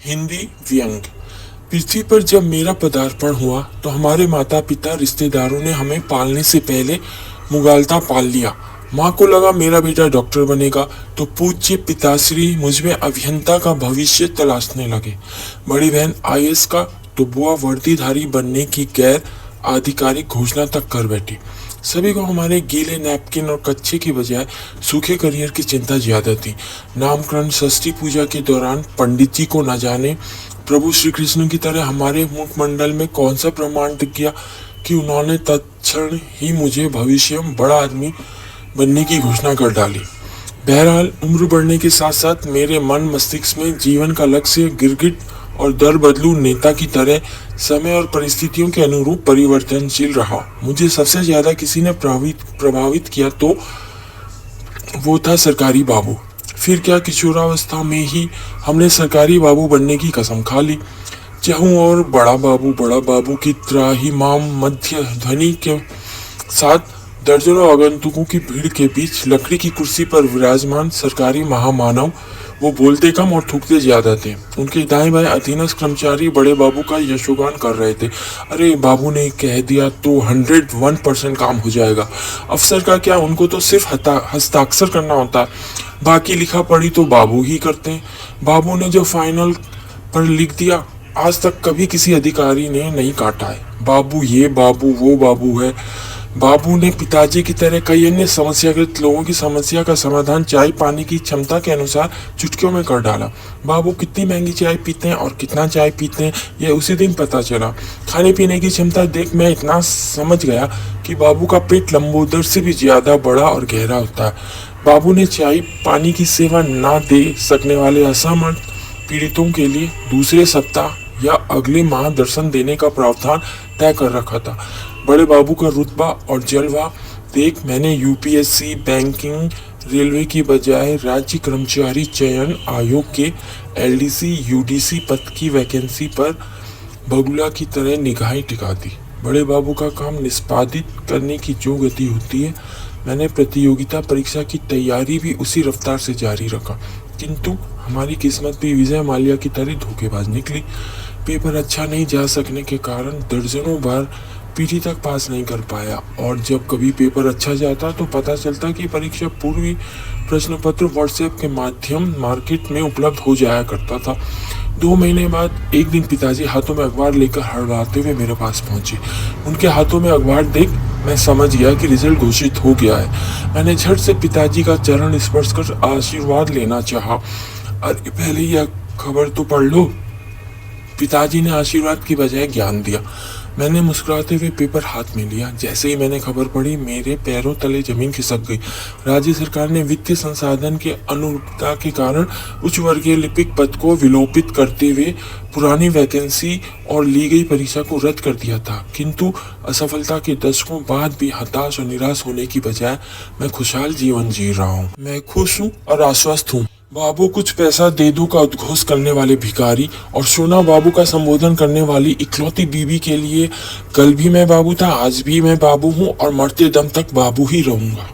हिंदी व्यंग। पृथ्वी पर जब मेरा पदार्पण हुआ तो हमारे माता पिता रिश्तेदारों ने हमें पालने से पहले मुगालता पाल लिया। माँ को लगा मेरा बेटा डॉक्टर बनेगा तो पूज्य पिताश्री मुझमें अभियंता का भविष्य तलाशने लगे। बड़ी बहन आईएएस का तो बुआ वर्दीधारी बनने की गैर आधिकारिक घोषणा तक कर बैठी। सभी को हमारे गीले नैपकिन और कच्चे के बजाय सूखे करियर की चिंता ज्यादा थी। नामकरण षष्ठी पूजा के दौरान पंडित जी को न जाने प्रभु श्री कृष्ण की तरह हमारे मुखमंडल में कौन सा प्रमाण दिख गया कि उन्होंने तत्क्षण ही मुझे भविष्य में बड़ा आदमी बनने की घोषणा कर डाली। बहरहाल उम्र बढ़ने के साथ साथ मेरे मन मस्तिष्क में जीवन का लक्ष्य गिरगिट और दर बदलू नेता की तरह समय और परिस्थितियों के अनुरूप परिवर्तनशील रहा। मुझे सबसे ज्यादा किसी ने प्रभावित किया तो वो था सरकारी बाबू। फिर क्या किशोरावस्था में ही हमने सरकारी बाबू बनने की कसम खा ली। चाहूं और बड़ा बाबू की त्राहिमाम मध्य ध्वनि के साथ दर्जनों आगंतुकों की भीड़ के बीच लकड़ी की कुर्सी पर विराजमान सरकारी महामानव वो बोलते कम और थूकते ज्यादा थे। उनके दाएं बाएं अधीनस्थ कर्मचारी बड़े बाबू का यशोगान कर रहे थे। अरे बाबू ने कह दिया तो 101% काम हो जाएगा। अफसर का क्या, उनको तो सिर्फ हस्ताक्षर करना होता है, बाकी लिखा पढ़ी तो बाबू ही करते हैं। बाबू ने जो फाइनल पर लिख दिया आज तक कभी किसी अधिकारी ने नहीं काटा है। बाबू ये बाबू वो बाबू है। बाबू ने पिताजी की तरह कई अन्य समस्याग्रस्त लोगों की समस्या का समाधान चाय पानी की क्षमता के अनुसार चुटकियों में कर डाला। बाबू कितनी महंगी चाय पीते हैं और कितना चाय पीते हैं यह उसी दिन पता चला। खाने पीने की क्षमता देख मैं इतना समझ गया कि बाबू का पेट लंबोदर से भी ज्यादा बड़ा और गहरा होता है। बाबू ने चाय पानी की सेवा ना दे सकने वाले असमर्थ पीड़ितों के लिए दूसरे सप्ताह या अगले माह दर्शन देने का प्रावधान तय कर रखा था। बड़े बाबू का रुतबा और जलवा देख मैंने यूपीएससी, बैंकिंग, रेलवे की बजाय राज्य कर्मचारी चयन आयोग के एलडीसी यूडीसी पद की वैकेंसी पर बगुला की तरह निगाहें टिका दी। बड़े बाबू का काम निष्पादित करने की जो गति होती है, मैंने प्रतियोगिता परीक्षा की तैयारी भी उसी रफ्तार से जारी रखा। किंतु हमारी किस्मत भी विजय माल्या की तरह धोखेबाज निकली। पेपर अच्छा नहीं जा सकने के कारण दर्जनों बार पीटी तक पास नहीं कर पाया, और जब कभी पेपर अच्छा जाता तो पता चलता कि परीक्षा पूर्वी प्रश्न पत्र व्हाट्सएप के माध्यम मार्केट में उपलब्ध हो जाया करता था। 2 महीने बाद एक दिन पिताजी हाथों में अखबार लेकर हड़बड़ाते हुए मेरे पास पहुंचे। उनके हाथों में अखबार देख मैं समझ गया कि रिजल्ट घोषित हो गया है। मैंने झट से पिताजी का चरण स्पर्श कर आशीर्वाद लेना चाहा। अरे पहले यह खबर तो पढ़ लो। पिताजी ने आशीर्वाद की बजाय ज्ञान दिया। मैंने मुस्कुराते हुए पेपर हाथ में लिया। जैसे ही मैंने खबर पढ़ी मेरे पैरों तले जमीन खिसक गई। राज्य सरकार ने वित्तीय संसाधन के अनुरूपता के कारण उच्च वर्गीय लिपिक पद को विलोपित करते हुए पुरानी वैकेंसी और ली गई परीक्षा को रद्द कर दिया था। किंतु असफलता के दशकों बाद भी हताश और निराश होने की बजाय मैं खुशहाल जीवन जी रहा हूँ। मैं खुश हूँ और आश्वस्त हूँ। बाबू कुछ पैसा दे दो का उद्घोष करने वाले भिखारी और सोना बाबू का संबोधन करने वाली इकलौती बीवी के लिए कल भी मैं बाबू था, आज भी मैं बाबू हूँ और मरते दम तक बाबू ही रहूंगा।